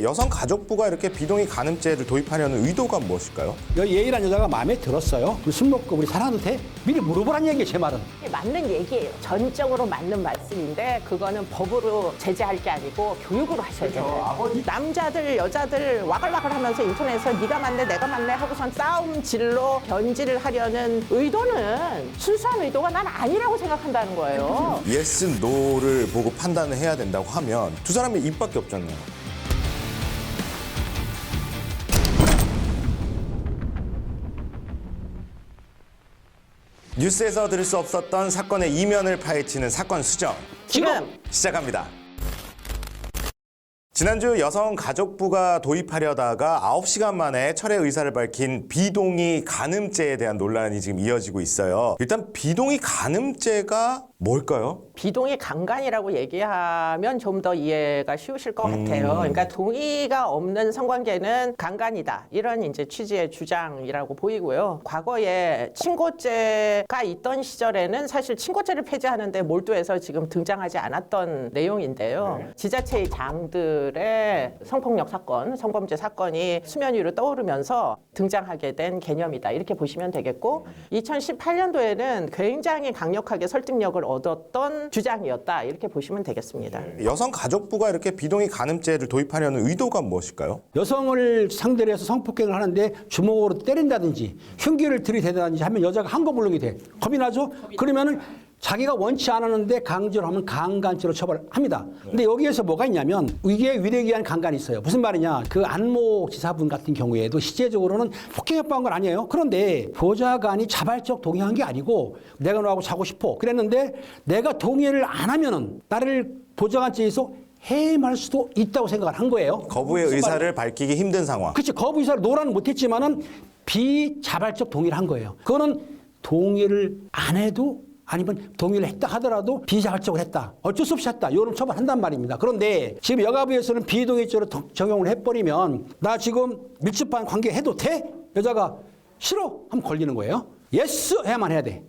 여성가족부가 이렇게 비동의 간음죄를 도입하려는 의도가 무엇일까요? 예일한 여자가 마음에 들었어요. 술 먹고 우리 사랑해도 돼? 미리 물어보란 얘기예요, 제 말은. 맞는 얘기예요. 전적으로 맞는 말씀인데 그거는 법으로 제재할 게 아니고 교육으로 하셔야 돼요. 남자들 여자들 와글와글 하면서 인터넷에서 네가 맞네 내가 맞네 하고선 싸움질로 변질을 하려는 의도는 순수한 의도가 난 아니라고 생각한다는 거예요. 예스, 노를 보고 판단을 해야 된다고 하면 두 사람의 입밖에 없잖아요. 뉴스에서 들을 수 없었던 사건의 이면을 파헤치는 사건 수정 지금 시작합니다. 지난주 여성가족부가 도입하려다가 9시간 만에 철회 의사를 밝힌 비동의 간음죄에 대한 논란이 지금 이어지고 있어요. 일단 비동의 간음죄가 뭘까요? 비동의 강간이라고 얘기하면 좀 더 이해가 쉬우실 것 같아요. 그러니까 동의가 없는 성관계는 강간이다. 이런 이제 취지의 주장이라고 보이고요. 과거에 친고죄가 있던 시절에는 사실 친고죄를 폐지하는데 몰두해서 지금 등장하지 않았던 내용인데요. 지자체의 장들의 성폭력 사건, 성범죄 사건이 수면 위로 떠오르면서 등장하게 된 개념이다. 이렇게 보시면 되겠고 2018년도에는 굉장히 강력하게 설득력을 얻었던 주장이었다. 이렇게 보시면 되겠습니다. 여성가족부가 이렇게 비동의 간음죄를 도입하려는 의도가 무엇일까요? 여성을 상대로 해서 성폭행을 하는데 주먹으로 때린다든지 흉기를 들이대다든지 하면 여자가 한거물렁이 돼. 겁이 나죠? 그러면은 자기가 원치 않았는데 강제로 하면 강간죄로 처벌합니다. 근데 여기에서 뭐가 있냐면 이게 위례기한 강간이 있어요. 무슨 말이냐? 그 안모 지사분 같은 경우에도 실제적으로는 폭행협박한 건 아니에요. 그런데 보좌관이 자발적 동의한 게 아니고 내가 너하고 자고 싶어 그랬는데 내가 동의를 안 하면은 나를 보좌관죄에서 해임할 수도 있다고 생각을 한 거예요. 거부의 의사를 밝히기 힘든 상황. 그렇지. 거부 의사를 노라는 못했지만은 비자발적 동의를 한 거예요. 그거는 동의를 안 해도 아니면 동의를 했다 하더라도 비자발적으로 했다. 어쩔 수 없이 했다. 이런 처벌한단 말입니다. 그런데 지금 여가부에서는 비동의죄로 적용을 해버리면 나 지금 밀접한 관계 해도 돼? 여자가 싫어? 하면 걸리는 거예요. 예스 해야만 해야 돼.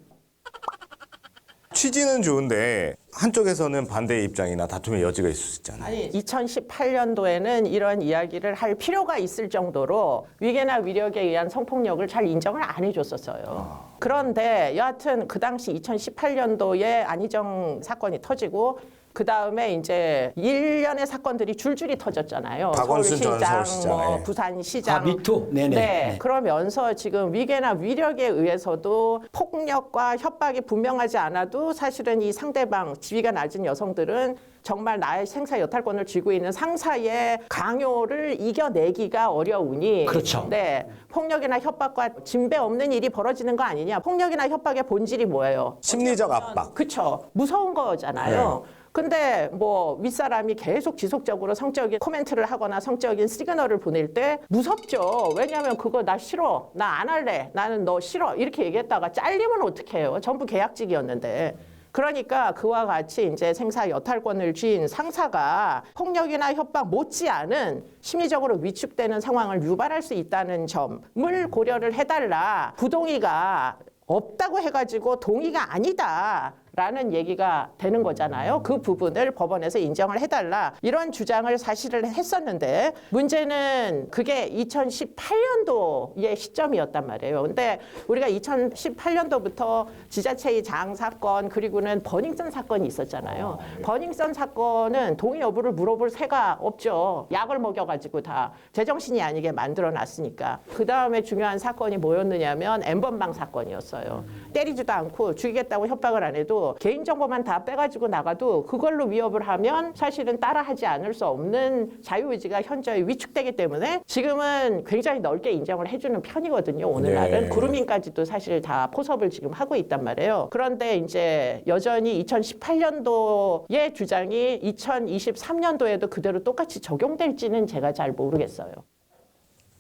취지는 좋은데 한쪽에서는 반대의 입장이나 다툼의 여지가 있을 수 있잖아요. 아니 2018년도에는 이런 이야기를 할 필요가 있을 정도로 위계나 위력에 의한 성폭력을 잘 인정을 안 해줬었어요. 그런데 여하튼 그 당시 2018년도에 안희정 사건이 터지고 그 다음에 이제 일련의 사건들이 줄줄이 터졌잖아요. 박원순 전 서울시장, 서울시장, 뭐 예. 부산시장. 미투. 네네. 네. 그러면서 지금 위계나 위력에 의해서도 폭력과 협박이 분명하지 않아도 사실은 이 상대방 지위가 낮은 여성들은 정말 나의 생사 여탈권을 쥐고 있는 상사의 강요를 이겨내기가 어려우니 그렇죠. 네. 폭력이나 협박과 진배 없는 일이 벌어지는 거 아니냐. 폭력이나 협박의 본질이 뭐예요? 심리적 압박. 그렇죠. 무서운 거잖아요. 근데 뭐 윗사람이 계속 지속적으로 성적인 코멘트를 하거나 성적인 시그널을 보낼 때 무섭죠. 왜냐하면 그거 나 싫어. 나 안 할래. 나는 너 싫어. 이렇게 얘기했다가 잘리면 어떡해요. 전부 계약직이었는데. 그러니까 그와 같이 이제 생사 여탈권을 쥔 상사가 폭력이나 협박 못지않은 심리적으로 위축되는 상황을 유발할 수 있다는 점을 고려를 해달라. 부동의가 없다고 해가지고 동의가 아니다. 라는 얘기가 되는 거잖아요. 그 부분을 법원에서 인정을 해달라. 이런 주장을 사실을 했었는데 문제는 그게 2018년도의 시점이었단 말이에요. 근데 우리가 2018년도부터 지자체의 장 사건 그리고는 버닝썬 사건이 있었잖아요. 버닝썬 사건은 동의 여부를 물어볼 새가 없죠. 약을 먹여가지고 다 제정신이 아니게 만들어놨으니까. 그 다음에 중요한 사건이 뭐였느냐면 엠번방 사건이었어요. 때리지도 않고 죽이겠다고 협박을 안 해도 개인정보만 다 빼가지고 나가도 그걸로 위협을 하면 사실은 따라하지 않을 수 없는 자유의지가 현저히 위축되기 때문에 지금은 굉장히 넓게 인정을 해주는 편이거든요. 오늘날은. 네. 구루민까지도 사실 다 포섭을 지금 하고 있단 말이에요. 그런데 이제 여전히 2018년도의 주장이 2023년도에도 그대로 똑같이 적용될지는 제가 잘 모르겠어요.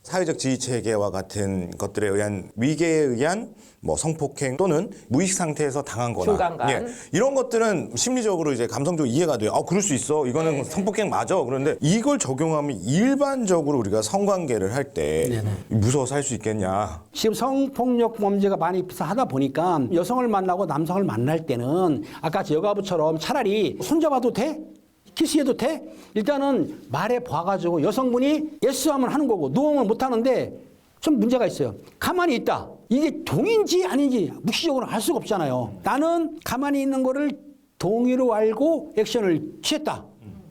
사회적 지위 체계와 같은 것들에 의한 위계에 의한 뭐 성폭행 또는 무의식 상태에서 당한 거나 중간간. 이런 것들은 심리적으로 이제 감성적으로 이해가 돼요. 그럴 수 있어. 이거는 성폭행 맞아. 그런데 이걸 적용하면 일반적으로 우리가 성관계를 할 때 무서워서 할 수 있겠냐. 지금 성폭력 범죄가 많이 비슷하다 보니까 여성을 만나고 남성을 만날 때는 아까 여가부처럼 차라리 손잡아도 돼? 키스해도 돼? 일단은 말해 봐가지고 여성분이 예스 하면 하는 거고 노 하면 못 하는데 좀 문제가 있어요. 가만히 있다. 이게 동의인지 아닌지 묵시적으로 알 수가 없잖아요. 나는 가만히 있는 거를 동의로 알고 액션을 취했다.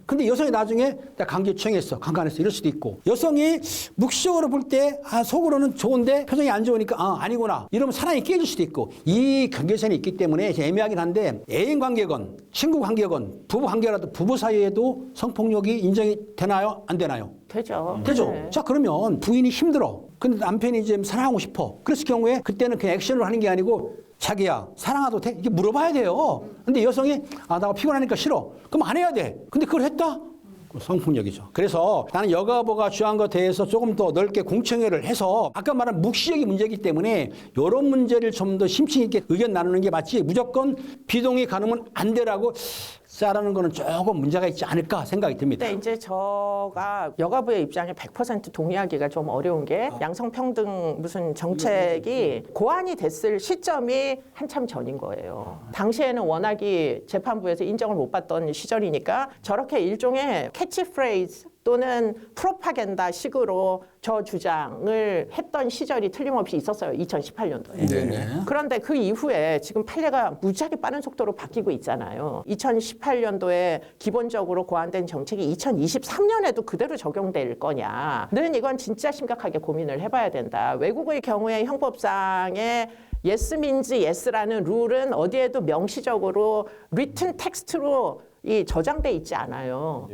근데 여성이 나중에 나 강제 추행했어, 강간했어 이럴 수도 있고 여성이 묵시적으로 볼 때 속으로는 좋은데 표정이 안 좋으니까 아니구나 이러면 사랑이 깨질 수도 있고 이 경계선이 있기 때문에 애매하긴 한데 애인 관계건 친구 관계건 부부 관계라도 부부 사이에도 성폭력이 인정이 되나요? 안 되나요? 되죠. 되죠. 네. 자 그러면 부인이 힘들어. 근데 남편이 이제 사랑하고 싶어. 그랬을 경우에 그때는 그냥 액션을 하는 게 아니고 자기야 사랑해도 돼? 이게 물어봐야 돼요. 근데 여성이 나 피곤하니까 싫어. 그럼 안 해야 돼. 근데 그걸 했다? 성폭력이죠. 그래서 나는 여가부가 주한 것에 대해서 조금 더 넓게 공청회를 해서 아까 말한 묵시적인 문제이기 때문에 이런 문제를 좀 더 심층 있게 의견 나누는 게 맞지 무조건 비동의 가능은 안 되라고 짜라는 거는 조금 문제가 있지 않을까 생각이 듭니다. 근데 이제 제가 여가부의 입장에 100% 동의하기가 좀 어려운 게 양성평등 무슨 정책이 고안이 됐을 시점이 한참 전인 거예요. 당시에는 워낙이 재판부에서 인정을 못 받던 시절이니까 저렇게 일종의 캐치프레이즈 또는 프로파간다 식으로 저 주장을 했던 시절이 틀림없이 있었어요. 2018년도에. 네. 그런데 그 이후에 지금 판례가 무지하게 빠른 속도로 바뀌고 있잖아요. 2018년도에 기본적으로 고안된 정책이 2023년에도 그대로 적용될 거냐는 이건 진짜 심각하게 고민을 해봐야 된다. 외국의 경우에 형법상에 yes means yes라는 룰은 어디에도 명시적으로 written text로 이 저장돼 있지 않아요.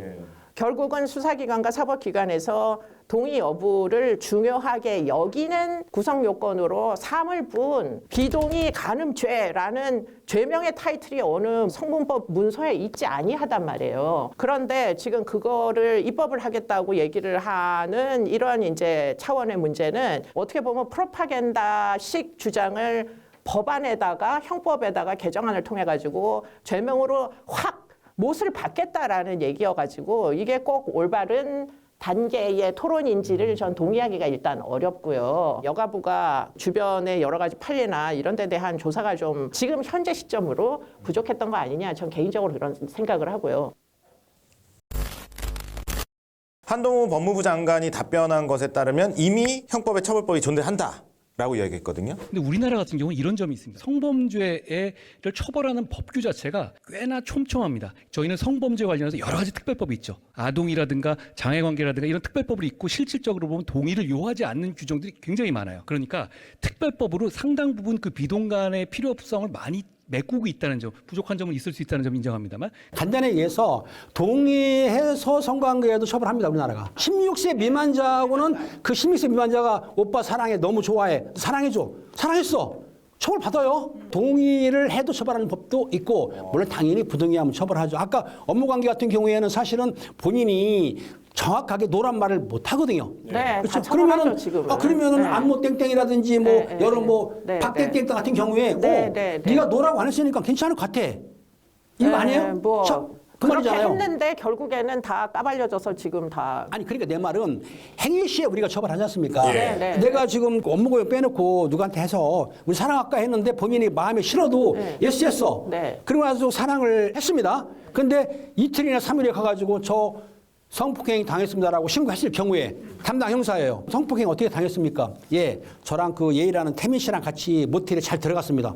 결국은 수사기관과 사법기관에서 동의 여부를 중요하게 여기는 구성 요건으로 사물뿐 비동의 간음죄라는 죄명의 타이틀이 어느 성문법 문서에 있지 아니하단 말이에요. 그런데 지금 그거를 입법을 하겠다고 얘기를 하는 이런 이제 차원의 문제는 어떻게 보면 프로파간다식 주장을 법안에다가 형법에다가 개정안을 통해 가지고 죄명으로 확 못을 받겠다라는 얘기여가지고 이게 꼭 올바른 단계의 토론인지를 전 동의하기가 일단 어렵고요. 여가부가 주변의 여러 가지 판례나 이런 데 대한 조사가 좀 지금 현재 시점으로 부족했던 거 아니냐 전 개인적으로 그런 생각을 하고요. 한동훈 법무부 장관이 답변한 것에 따르면 이미 형법에 처벌법이 존재한다. 라고 이야기했거든요. 근데 우리나라 같은 경우는 이런 점이 있습니다. 성범죄를 처벌하는 법규 자체가 꽤나 촘촘합니다. 저희는 성범죄 관련해서 여러 가지 특별법이 있죠. 아동이라든가 장애관계라든가 이런 특별법을 있고 실질적으로 보면 동의를 요하지 않는 규정들이 굉장히 많아요. 그러니까 특별법으로 상당 부분 그 비동 간의 필요성을 많이 메꾸고 있다는 점, 부족한 점은 있을 수 있다는 점 인정합니다만 간단히 얘기해서 동의해서 성관계에도 처벌합니다. 우리나라가. 16세 미만자하고는 그 16세 미만자가 오빠 사랑해 너무 좋아해 사랑해줘 사랑했어 처벌받아요. 동의를 해도 처벌하는 법도 있고 물론 당연히 부동의하면 처벌하죠. 아까 업무관계 같은 경우에는 사실은 본인이 정확하게 노란 말을 못 하거든요. 네, 그렇죠. 다 처벌하죠, 그러면은 지금은. 그러면은 네. 안모 땡땡이라든지 뭐 네, 여러 네, 뭐 네, 박땡땡 같은 경우에 네. 네가 노라고 안 했으니까 괜찮을 것 같아. 이거 아니에요? 그 그렇게 말이잖아요. 했는데 결국에는 다 까발려져서 지금 다 아니 그러니까 내 말은 행위 시에 우리가 처벌하지 않습니까? 네. 내가 지금 업무고용 빼놓고 누구한테 해서 우리 사랑할까 했는데 본인이 마음에 싫어도 예스 했어. 네. 그러고 나서 사랑을 했습니다. 근데 이틀이나 3일에 가가지고 저 성폭행 당했습니다라고 신고했을 경우에 담당 형사예요. 성폭행 어떻게 당했습니까? 예, 저랑 그 예이라는 태민 씨랑 같이 모텔에 잘 들어갔습니다.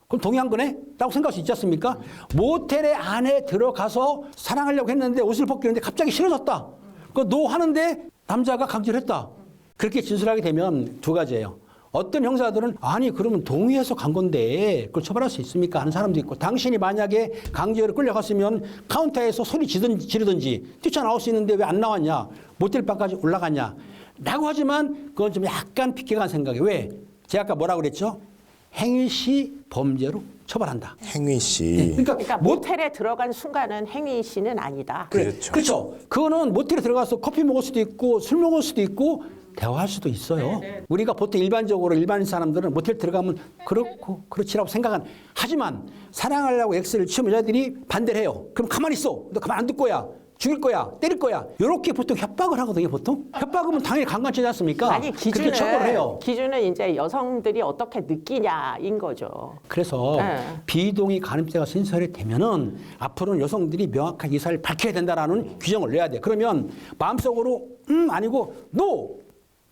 그럼 동의한 거네? 라고 생각할 수 있지 않습니까? 모텔에 안에 들어가서 사랑하려고 했는데 옷을 벗기는데 갑자기 싫어졌다. 노 하는데 남자가 강제를 했다. 그렇게 진술하게 되면 두 가지예요. 어떤 형사들은 아니 그러면 동의해서 간 건데 그걸 처벌할 수 있습니까? 하는 사람도 있고 당신이 만약에 강제로 끌려갔으면 카운터에서 소리 지르든지 뛰쳐나올 수 있는데 왜 안 나왔냐? 모텔방까지 올라갔냐? 라고 하지만 그건 좀 약간 피케간 생각이에요. 왜? 제가 아까 뭐라고 그랬죠? 행위시 범죄로 처벌한다. 행위시. 그러니까 모텔에 들어간 순간은 행위시는 아니다. 그렇죠. 그거는 모텔에 들어가서 커피 먹을 수도 있고 술 먹을 수도 있고 대화할 수도 있어요. 우리가 보통 일반적으로 일반인 사람들은 모텔 들어가면 그렇고 그렇지라고 생각은 하지만 사랑하려고 X를 치는 여자들이 반대를 해요. 그럼 가만히 있어. 너 가만 안 둘 거야. 죽일 거야, 때릴 거야. 이렇게 보통 협박을 하거든요, 보통. 협박하면 당연히 강간죄지 않습니까? 아니 그렇게 처벌을 해요. 기준은 이제 여성들이 어떻게 느끼냐인 거죠. 그래서 네. 비동의 간음죄가 신설이 되면은 앞으로는 여성들이 명확한 의사를 밝혀야 된다라는 규정을 내야 돼. 그러면 마음속으로 아니고 노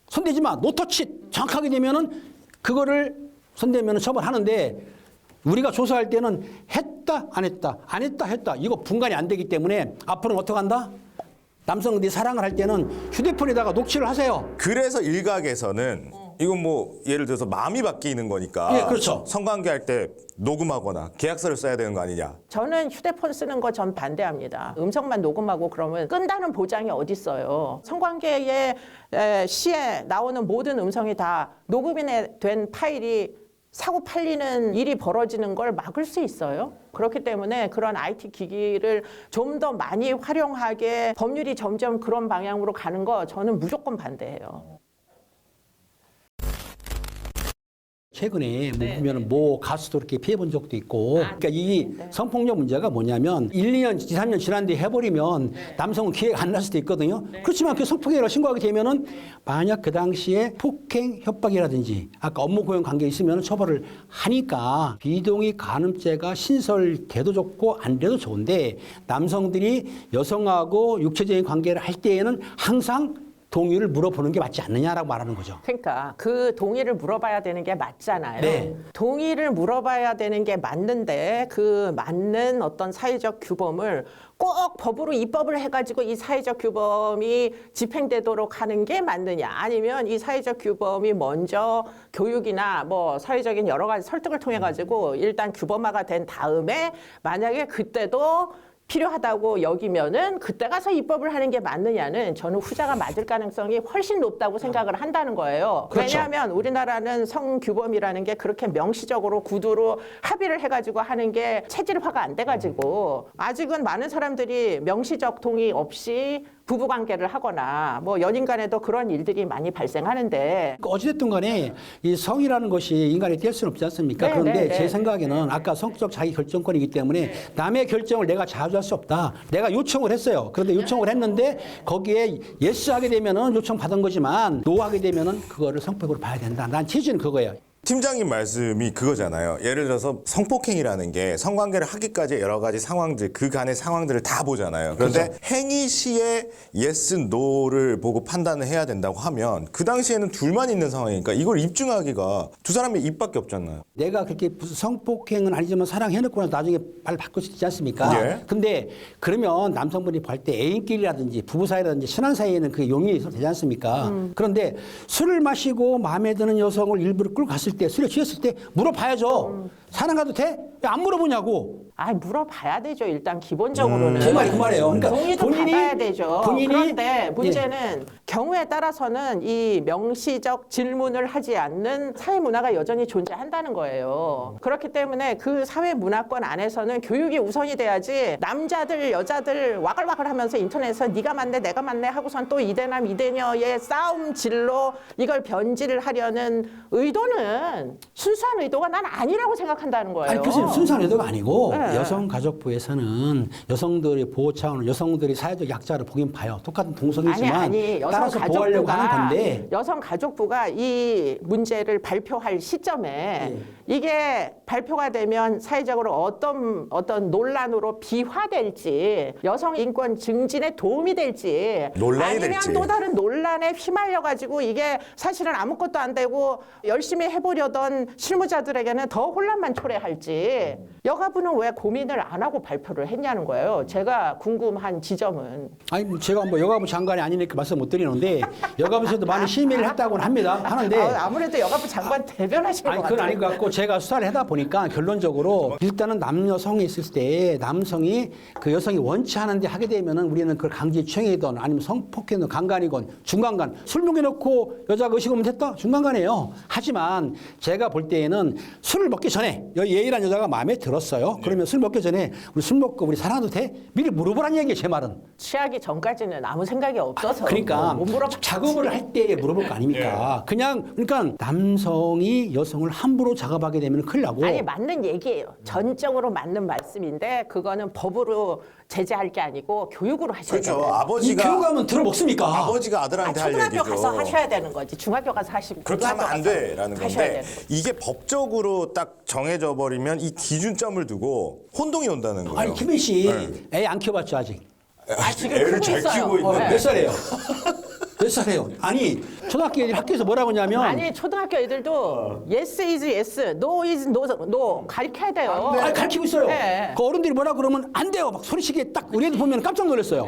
손대지 마, 노 터치 정확하게 되면은 그거를 손대면은 처벌하는데 우리가 조사할 때는 했다 안 했다 안 했다 했다 이거 분간이 안 되기 때문에 앞으로는 어떻게 한다? 남성들이 사랑을 할 때는 휴대폰에다가 녹취를 하세요. 그래서 일각에서는 이건 뭐 예를 들어서 마음이 바뀌는 거니까 예, 그렇죠. 성관계할 때 녹음하거나 계약서를 써야 되는 거 아니냐. 저는 휴대폰 쓰는 거 전 반대합니다. 음성만 녹음하고 그러면 끈다는 보장이 어디 있어요. 성관계의 시에 나오는 모든 음성이 다 녹음이 된 파일이 사고 팔리는 일이 벌어지는 걸 막을 수 있어요. 그렇기 때문에 그런 IT 기기를 좀 더 많이 활용하게 법률이 점점 그런 방향으로 가는 거 저는 무조건 반대해요. 최근에 뭐 보면은 모 가수도 이렇게 피해 본 적도 있고. 그러니까 이 성폭력 문제가 뭐냐면 1, 2년, 2, 3년 지난 뒤에 해버리면 남성은 기회가 안 날 수도 있거든요. 그렇지만 그 성폭행이라고 신고하게 되면은 만약 그 당시에 폭행, 협박이라든지 아까 업무 고용 관계 있으면 처벌을 하니까 비동의 간음죄가 신설돼도 좋고 안 돼도 좋은데 남성들이 여성하고 육체적인 관계를 할 때에는 항상 동의를 물어보는 게 맞지 않느냐라고 말하는 거죠. 그러니까 그 동의를 물어봐야 되는 게 맞잖아요. 네. 동의를 물어봐야 되는 게 맞는데 그 맞는 어떤 사회적 규범을 꼭 법으로 입법을 해가지고 이 사회적 규범이 집행되도록 하는 게 맞느냐 아니면 이 사회적 규범이 먼저 교육이나 뭐 사회적인 여러 가지 설득을 통해 가지고 일단 규범화가 된 다음에 만약에 그때도 필요하다고 여기면은 그때 가서 입법을 하는 게 맞느냐는 저는 후자가 맞을 가능성이 훨씬 높다고 생각을 한다는 거예요. 그렇죠. 왜냐하면 우리나라는 성규범이라는 게 그렇게 명시적으로 구두로 합의를 해가지고 하는 게 체질화가 안 돼가지고 아직은 많은 사람들이 명시적 동의 없이 부부관계를 하거나 뭐 연인 간에도 그런 일들이 많이 발생하는데 어찌됐든 간에 이 성이라는 것이 인간이 뗄 수는 없지 않습니까? 네, 그런데 네, 네. 제 생각에는 아까 성적 자기 결정권이기 때문에 남의 결정을 내가 자주할 수 없다. 내가 요청을 했어요. 그런데 요청을 했는데 거기에 예스 하게 되면은 요청 받은 거지만 노 하게 되면은 그거를 성폭으로 봐야 된다. 난 취지는 그거예요. 팀장님 말씀이 그거잖아요. 예를 들어서 성폭행이라는 게 성관계를 하기까지 여러 가지 상황들, 그간의 상황들을 다 보잖아요. 그런데 그렇죠. 행위 시에 yes, no를 보고 판단을 해야 된다고 하면 그 당시에는 둘만 있는 상황이니까 이걸 입증하기가 두 사람의 입밖에 없잖아요. 내가 그렇게 무슨 성폭행은 아니지만 사랑해놓고 나서 나중에 말 바꿀 수 있지 않습니까? 예. 근데 그러면 남성분이 볼 때 애인끼리라든지 부부 사이라든지 친한 사이에는 그 용인이 있어도 되지 않습니까? 그런데 술을 마시고 마음에 드는 여성을 일부러 끌고 갔을 때 술에 취했을 때 물어봐야죠. 사랑가도 돼? 왜 안 물어보냐고. 아 물어봐야 되죠. 일단 기본적으로는 제 말이 그 말이에요. 그러니까 동의도 받아야 되죠. 본인이 그런데 문제는 경우에 따라서는 이 명시적 질문을 하지 않는 사회 문화가 여전히 존재한다는 거예요. 그렇기 때문에 그 사회 문화권 안에서는 교육이 우선이 돼야지 남자들 여자들 와글와글하면서 인터넷에서 네가 맞네 내가 맞네 하고선 또 이대남 이대녀의 싸움질로 이걸 변질을 하려는 의도는 순수한 의도가 난 아니라고 생각한다는 거예요. 아니, 그래서 순수한 의도가 아니고 네. 여성가족부에서는 여성들의 보호 차원으로 여성들이 사회적 약자를 보긴 봐요. 똑같은 동성이지만 아니 따라서 보호하려고 하는 건데 여성가족부가 이 문제를 발표할 시점에 이게 발표가 되면 사회적으로 어떤 논란으로 비화될지 여성 인권 증진에 도움이 될지 논란이 아니면 될지. 또 다른 논란에 휘말려 가지고 이게 사실은 아무것도 안 되고 열심히 해보려던 실무자들에게는 더 혼란만 초래할지 여가부는 왜 고민을 안 하고 발표를 했냐는 거예요. 제가 궁금한 지점은 아니 뭐 제가 뭐 여가부 장관이 아니니까 말씀 못 드리는데 여가부에서도 많은 심의를 했다고는 합니다. 하는데 아무래도 여가부 장관 대변하신 것 아니 같아요. 그건 아닌 것 같고 제가 수사를 하다 보니까 결론적으로 일단은 남녀성이 있을 때 남성이 그 여성이 원치 않은데 하게 되면은 우리는 그걸 강제 추행이든 아니면 성폭행이든 강간이건 죽는 중간간. 술 먹여놓고 여자가 의식하면 됐다? 중간간이에요. 하지만 제가 볼 때에는 술을 먹기 전에 예일한 여자가 마음에 들었어요. 그러면 술 먹기 전에 우리 술 먹고 우리 사랑해도 돼? 미리 물어보라는 얘기예요, 제 말은. 취하기 전까지는 아무 생각이 없어서 그러니까 못 물어봤지. 작업을 할 때 물어볼 거 아닙니까? 그냥 그러니까 남성이 여성을 함부로 작업하게 되면 큰일 나고. 아니 맞는 얘기예요. 전적으로 맞는 말씀인데 그거는 법으로 제재할 게 아니고 교육으로 하셔야 그렇죠. 돼요. 이 아버지가 교육하면 들어먹습니까? 아버지가 아들한테 할 초등학교 얘기죠. 가서 하셔야 되는 거지. 중학교 가서 하시고 그렇게 하면 안 돼라는 하셔야 건데 되는 거지. 이게 법적으로 딱 정해져 버리면 이 기준점을 두고 혼동이 온다는 거예요. 아니 김민 씨 애 안 키워봤죠 아직? 지금 애를 크고 잘 있어요. 키우고 있는데. 몇 살이에요? 몇 살이에요? 아니 초등학교 애들이 학교에서 뭐라고 하냐면 아니 초등학교 애들도 yes is yes, no is no 가르쳐야 돼요. 아니, 가르치고 있어요. 네. 그 어른들이 뭐라 그러면 안 돼요. 막 소리치게 딱 우리 애들 보면 깜짝 놀랐어요.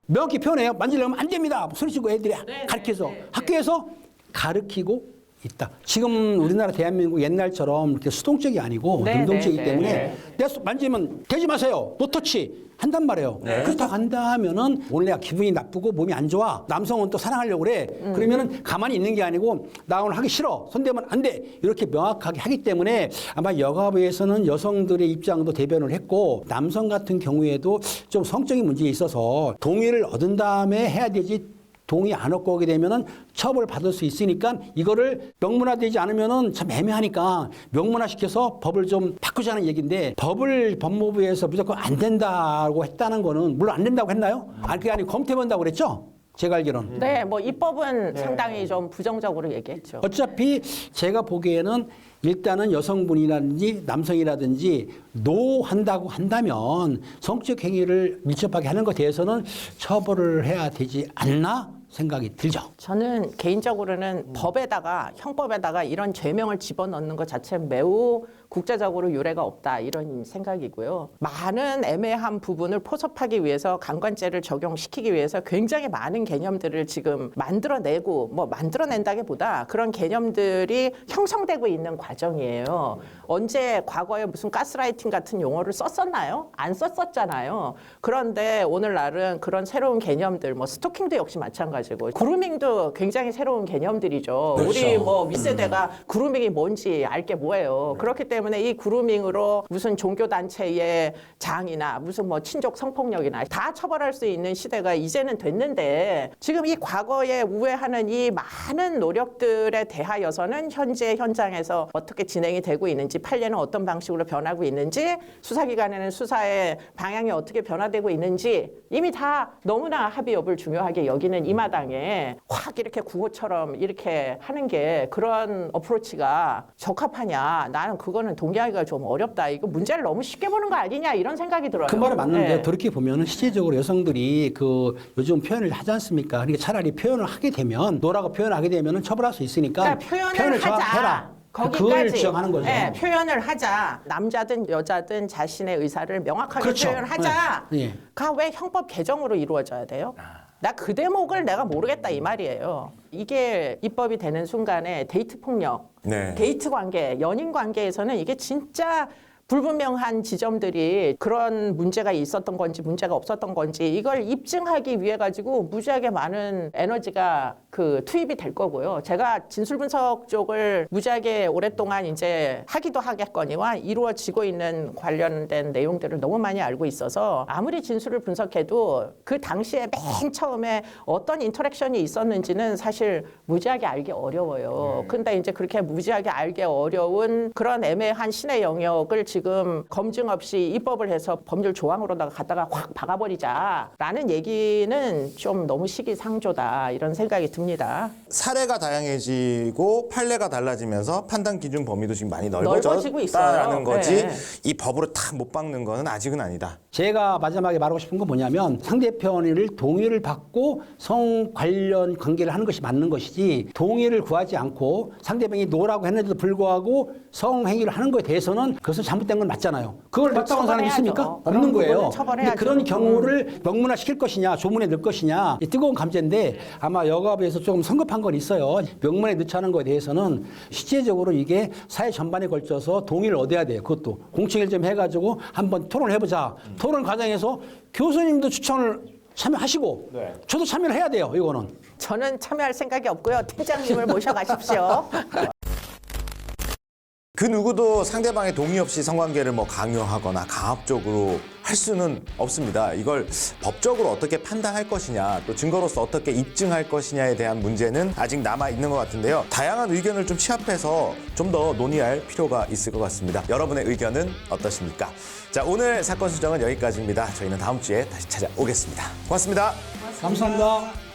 명확히 표현해요. 만지려면 안 됩니다. 소리치고 애들이 가르쳐서 학교에서 가르치고 있다. 지금 우리나라 대한민국 옛날처럼 이렇게 수동적이 아니고 네, 능동적이기 네, 때문에 네. 내가 만지면 대지 마세요. 노터치 한단 말이에요. 그렇다고 한다 하면은 오늘 내가 기분이 나쁘고 몸이 안 좋아. 남성은 또 사랑하려고 그래. 그러면은 가만히 있는 게 아니고 나 오늘 하기 싫어. 손대면 안 돼. 이렇게 명확하게 하기 때문에 아마 여가부에서는 여성들의 입장도 대변을 했고 남성 같은 경우에도 좀 성적인 문제에 있어서 동의를 얻은 다음에 해야 되지 동의 안 얻고 오게 되면은 처벌받을 수 있으니까 이거를 명문화되지 않으면은 참 애매하니까 명문화시켜서 법을 좀 바꾸자는 얘기인데 법을 법무부에서 무조건 안 된다고 했다는 거는 물론 안 된다고 했나요? 아니 그게 아니고 검토해본다고 그랬죠? 제가 알기로는. 네, 뭐 입법은 상당히 좀 부정적으로 얘기했죠. 어차피 제가 보기에는 일단은 여성분이라든지 남성이라든지 노 한다고 한다면 성적 행위를 밀접하게 하는 것에 대해서는 처벌을 해야 되지 않나 생각이 들죠. 저는 개인적으로는 법에다가 형법에다가 이런 죄명을 집어넣는 것 자체는 매우 국제적으로 유례가 없다 이런 생각이고요. 많은 애매한 부분을 포섭하기 위해서 강간죄를 적용시키기 위해서 굉장히 많은 개념들을 지금 만들어내고 뭐 만들어낸다기보다 그런 개념들이 형성되고 있는 과정이에요. 언제 과거에 무슨 가스라이팅 같은 용어를 썼었나요? 안 썼었잖아요. 그런데 오늘날은 그런 새로운 개념들, 뭐 스토킹도 역시 마찬가지고 그루밍도 굉장히 새로운 개념들이죠. 그렇죠. 우리 뭐 윗세대가 그루밍이 뭔지 알게 뭐예요. 그렇기 때문에 이 그루밍으로 무슨 종교단체의 장이나 무슨 뭐 친족 성폭력이나 다 처벌할 수 있는 시대가 이제는 됐는데 지금 이 과거에 우회하는 이 많은 노력들에 대하여서는 현재 현장에서 어떻게 진행이 되고 있는지 판례는 어떤 방식으로 변하고 있는지 수사기관에는 수사의 방향이 어떻게 변화되고 있는지 이미 다 너무나 합의 여부를 중요하게 여기는 이 마당에 확 이렇게 구호처럼 이렇게 하는 게 그런 어프로치가 적합하냐. 나는 그거는 동의하기가 좀 어렵다. 이거 문제를 너무 쉽게 보는 거 아니냐 이런 생각이 들어요. 그 말은 맞는데 네. 그렇게 보면은 실제적으로 여성들이 그 요즘 표현을 하지 않습니까? 그러니까 차라리 표현을 하게 되면 노라고 표현하게 되면은 처벌할 수 있으니까 그러니까 표현을 하자. 해라. 그걸 거기까지 주장하는 거죠. 네, 표현을 하자. 남자든 여자든 자신의 의사를 명확하게 그렇죠. 표현하자. 네. 네. 가 왜 형법 개정으로 이루어져야 돼요? 나 그 대목을 내가 모르겠다 이 말이에요. 이게 입법이 되는 순간에 데이트 폭력, 네. 데이트 관계, 연인 관계에서는 이게 진짜 불분명한 지점들이 그런 문제가 있었던 건지 문제가 없었던 건지 이걸 입증하기 위해 가지고 무지하게 많은 에너지가 그 투입이 될 거고요. 제가 진술 분석 쪽을 무지하게 오랫동안 이제 하기도 하겠거니와 이루어지고 있는 관련된 내용들을 너무 많이 알고 있어서 아무리 진술을 분석해도 그 당시에 맨 처음에 어떤 인터랙션이 있었는지는 사실 무지하게 알기 어려워요. 근데 이제 그렇게 무지하게 알기 어려운 그런 애매한 신의 영역을 지금 검증 없이 입법을 해서 법률 조항으로다가 갖다가 확 박아버리자라는 얘기는 좀 너무 시기상조다 이런 생각이 듭니다. 사례가 다양해지고 판례가 달라지면서 판단 기준 범위도 지금 많이 넓어지고 있어요. 넓어졌다라는 거지. 네. 이 법으로 탁 못 박는 거는 아직은 아니다. 제가 마지막에 말하고 싶은 건 뭐냐면 상대편을 동의를 받고 성 관련 관계를 하는 것이 맞는 것이지 동의를 구하지 않고 상대방이 노라고 했는데도 불구하고 성행위를 하는 것에 대해서는 그것은 잘못된 건 맞잖아요. 그걸 맞다고 하는 사람이 있습니까? 처벌해야죠. 없는 그런 거예요. 부분은 처벌해야죠. 근데 그런 경우를 명문화시킬 것이냐 조문에 넣을 것이냐 이 뜨거운 감제인데 아마 여가부에서 조금 성급한 건 있어요. 명문에 넣자는 것에 대해서는 실제적으로 이게 사회 전반에 걸쳐서 동의를 얻어야 돼요. 그것도 공청회를 좀 해가지고 한번 토론을 해보자. 토론 과정에서 교수님도 추천을 참여하시고 네. 저도 참여를 해야 돼요. 이거는. 저는 참여할 생각이 없고요. 팀장님을 모셔가십시오. 그 누구도 상대방의 동의 없이 성관계를 뭐 강요하거나 강압적으로 할 수는 없습니다. 이걸 법적으로 어떻게 판단할 것이냐, 또 증거로서 어떻게 입증할 것이냐에 대한 문제는 아직 남아 있는 것 같은데요. 다양한 의견을 좀 취합해서 좀 더 논의할 필요가 있을 것 같습니다. 여러분의 의견은 어떠십니까? 자, 오늘 사건 수정은 여기까지입니다. 저희는 다음 주에 다시 찾아오겠습니다. 고맙습니다. 감사합니다.